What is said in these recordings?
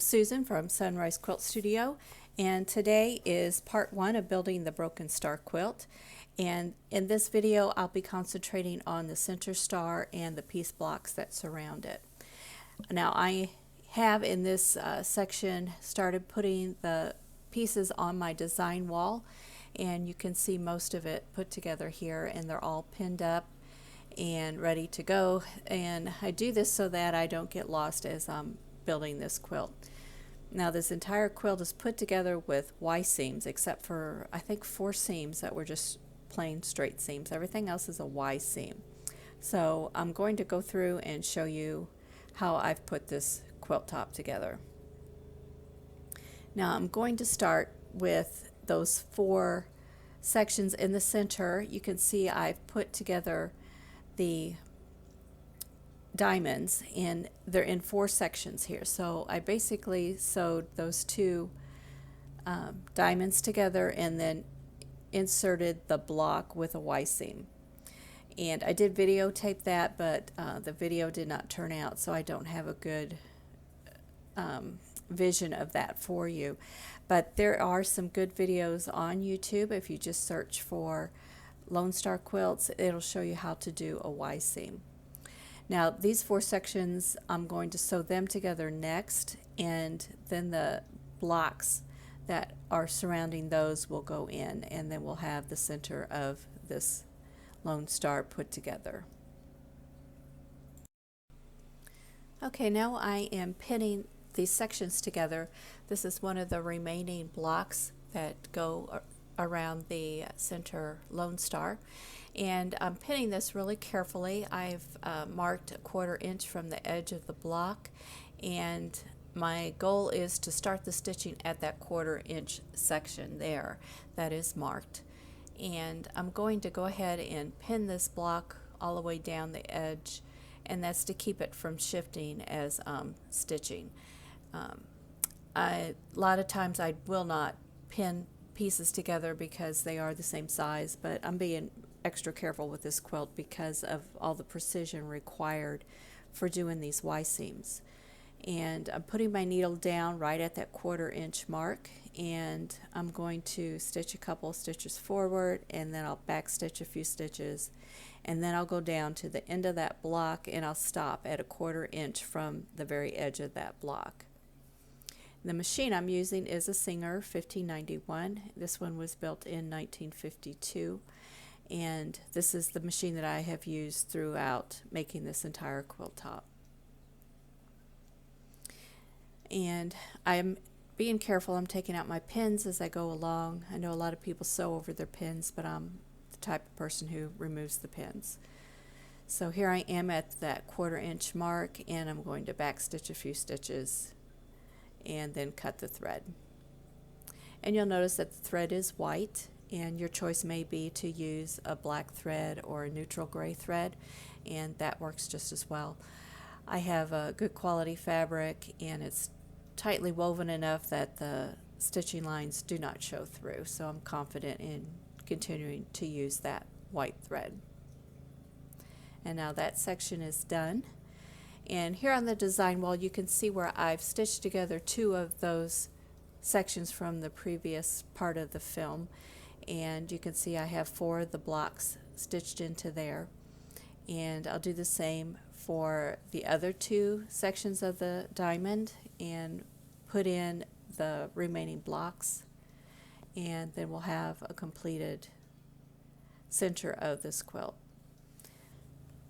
Susan from Sunrise Quilt Studio, and today is part 1 of building the Broken Star quilt. And in this video I'll be concentrating on the center star and the piece blocks that surround it. Now I have in this section started putting the pieces on my design wall, and you can see most of it put together here, and they're all pinned up and ready to go. And I do this so that I don't get lost as I'm building this quilt. Now this entire quilt is put together with Y seams, except for I think 4 seams that were just plain straight seams. Everything else is a Y seam. So I'm going to go through and show you how I've put this quilt top together. Now I'm going to start with those 4 sections in the center. You can see I've put together the diamonds, and they're in 4 sections here. So I basically sewed those 2 diamonds together and then inserted the block with a Y seam. And I did videotape that, but the video did not turn out, so I don't have a good vision of that for you. But there are some good videos on YouTube. If you just search for Lone Star Quilts, it'll show you how to do a Y seam. Now these 4 sections, I'm going to sew them together next, and then the blocks that are surrounding those will go in, and then we'll have the center of this Lone Star put together. Okay, now I am pinning these sections together. This is one of the remaining blocks that go around the center Lone Star, and I'm pinning this really carefully. I've marked a 1/4 inch from the edge of the block, and my goal is to start the stitching at that 1/4 inch section there that is marked. And I'm going to go ahead and pin this block all the way down the edge, and that's to keep it from shifting as stitching. A lot of times I will not pin pieces together because they are the same size, but I'm being extra careful with this quilt because of all the precision required for doing these Y seams. And I'm putting my needle down right at that 1/4 inch mark, and I'm going to stitch a couple stitches forward, and then I'll back stitch a few stitches, and then I'll go down to the end of that block and I'll stop at a 1/4 inch from the very edge of that block. The machine I'm using is a Singer 1591. This one was built in 1952, and this is the machine that I have used throughout making this entire quilt top. And I'm being careful. I'm taking out my pins as I go along. I know a lot of people sew over their pins, but I'm the type of person who removes the pins. So here I am at that 1/4 inch mark, and I'm going to back stitch a few stitches and then cut the thread. And you'll notice that the thread is white, and your choice may be to use a black thread or a neutral gray thread, and that works just as well. I have a good quality fabric, and it's tightly woven enough that the stitching lines do not show through, so I'm confident in continuing to use that white thread. And now that section is done. And here on the design wall you can see where I've stitched together 2 of those sections from the previous part of the film, and you can see I have 4 of the blocks stitched into there, and I'll do the same for the other 2 sections of the diamond and put in the remaining blocks, and then we'll have a completed center of this quilt.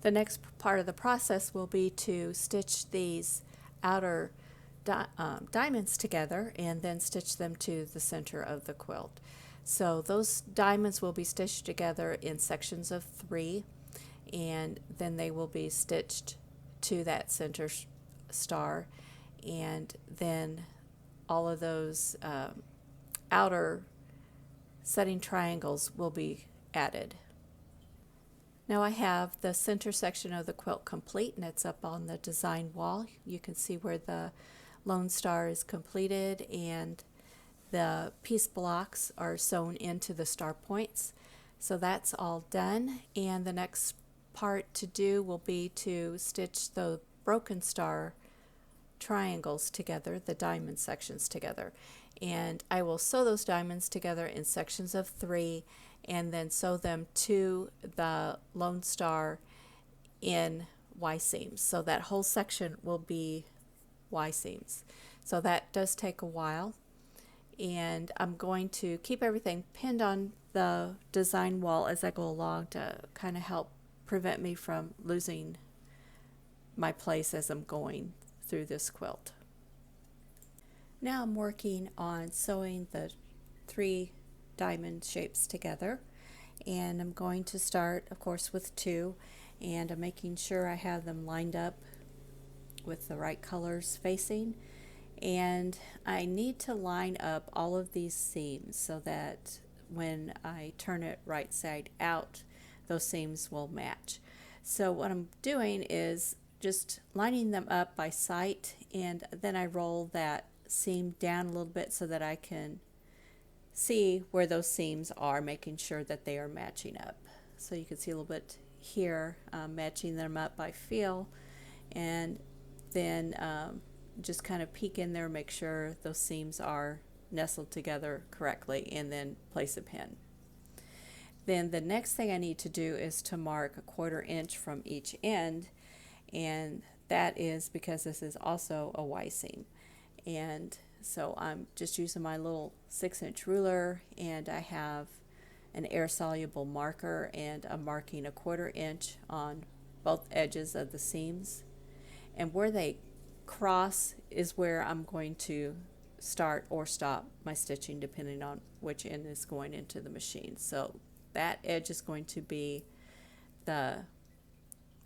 The next part of the process will be to stitch these outer diamonds together and then stitch them to the center of the quilt. So those diamonds will be stitched together in sections of 3, and then they will be stitched to that center star, and then all of those outer setting triangles will be added. Now I have the center section of the quilt complete, and it's up on the design wall. You can see where the Lone Star is completed, and the piece blocks are sewn into the star points. So that's all done, and the next part to do will be to stitch the Broken Star triangles together, the diamond sections together. And I will sew those diamonds together in sections of 3 and then sew them to the Lone Star in Y seams. So that whole section will be Y seams. So that does take a while. And I'm going to keep everything pinned on the design wall as I go along to kind of help prevent me from losing my place as I'm going through this quilt. Now I'm working on sewing the 3 diamond shapes together, and I'm going to start, of course, with 2, and I'm making sure I have them lined up with the right colors facing. And I need to line up all of these seams so that when I turn it right side out, those seams will match. So what I'm doing is just lining them up by sight, and then I roll that seam down a little bit so that I can see where those seams are, making sure that they are matching up. So you can see a little bit here, matching them up by feel, and then just kind of peek in there, make sure those seams are nestled together correctly, and then place a pin. Then the next thing I need to do is to mark 1/4 inch from each end, and that is because this is also a Y seam. And so I'm just using my little 6-inch ruler, and I have an air soluble marker, and I'm marking 1/4 inch on both edges of the seams, and where they cross is where I'm going to start or stop my stitching depending on which end is going into the machine. So that edge is going to be the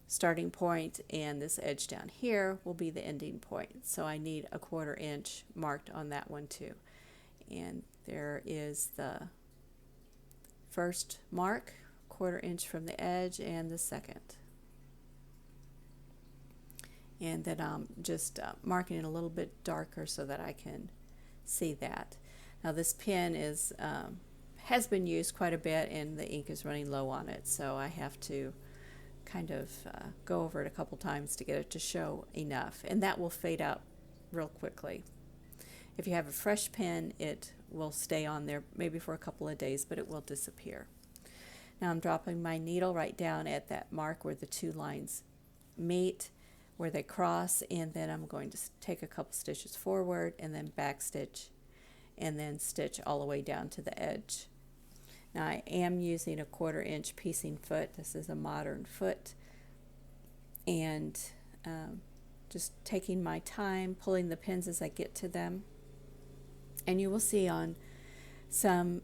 starting point, and this edge down here will be the ending point. So I need 1/4 inch marked on that one too. And there is the first mark, 1/4 inch from the edge, and the second. And then I'm just marking it a little bit darker so that I can see that. Now this pen is has been used quite a bit, and the ink is running low on it, so I have to kind of go over it a couple times to get it to show enough, and that will fade out real quickly. If you have a fresh pen, it will stay on there maybe for a couple of days, but it will disappear. Now I'm dropping my needle right down at that mark where the 2 lines meet, where they cross, and then I'm going to take a couple stitches forward and then back stitch and then stitch all the way down to the edge. Now I am using 1/4 inch piecing foot. This is a modern foot, and just taking my time, pulling the pins as I get to them. And you will see on some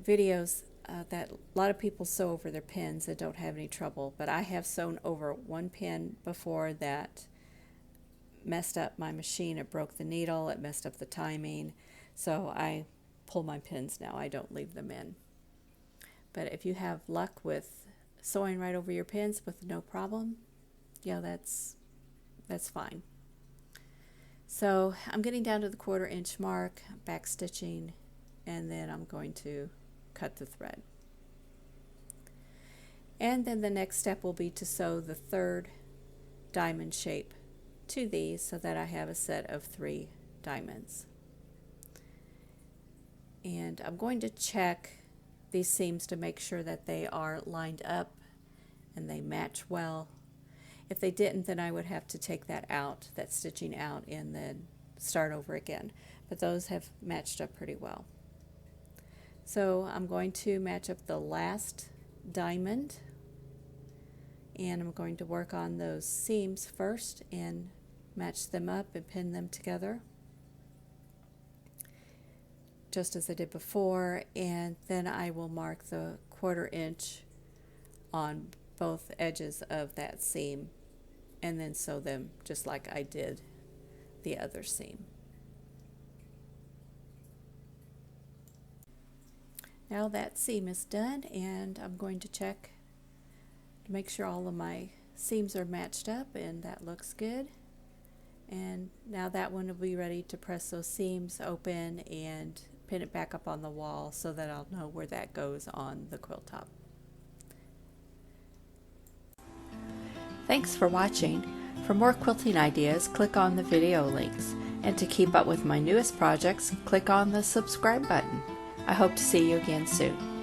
videos that a lot of people sew over their pins and don't have any trouble, but I have sewn over one pin before that messed up my machine. It broke the needle, it messed up the timing, so I pull my pins now. I don't leave them in. But if you have luck with sewing right over your pins with no problem, yeah, that's fine. So I'm getting down to the 1/4 inch mark, back stitching, and then I'm going to cut the thread. And then the next step will be to sew the 3rd diamond shape to these so that I have a set of 3 diamonds. And I'm going to check these seams to make sure that they are lined up and they match well. If they didn't, then I would have to take that out, that stitching out, and then start over again. But those have matched up pretty well. So I'm going to match up the last diamond, and I'm going to work on those seams first and match them up and pin them together just as I did before, and then I will mark the 1/4 inch on both edges of that seam and then sew them just like I did the other seam. Now that seam is done, and I'm going to check to make sure all of my seams are matched up, and that looks good. And now that one will be ready to press those seams open and pin it back up on the wall so that I'll know where that goes on the quilt top. Thanks for watching. For more quilting ideas, click on the video links. And to keep up with my newest projects, click on the subscribe button. I hope to see you again soon.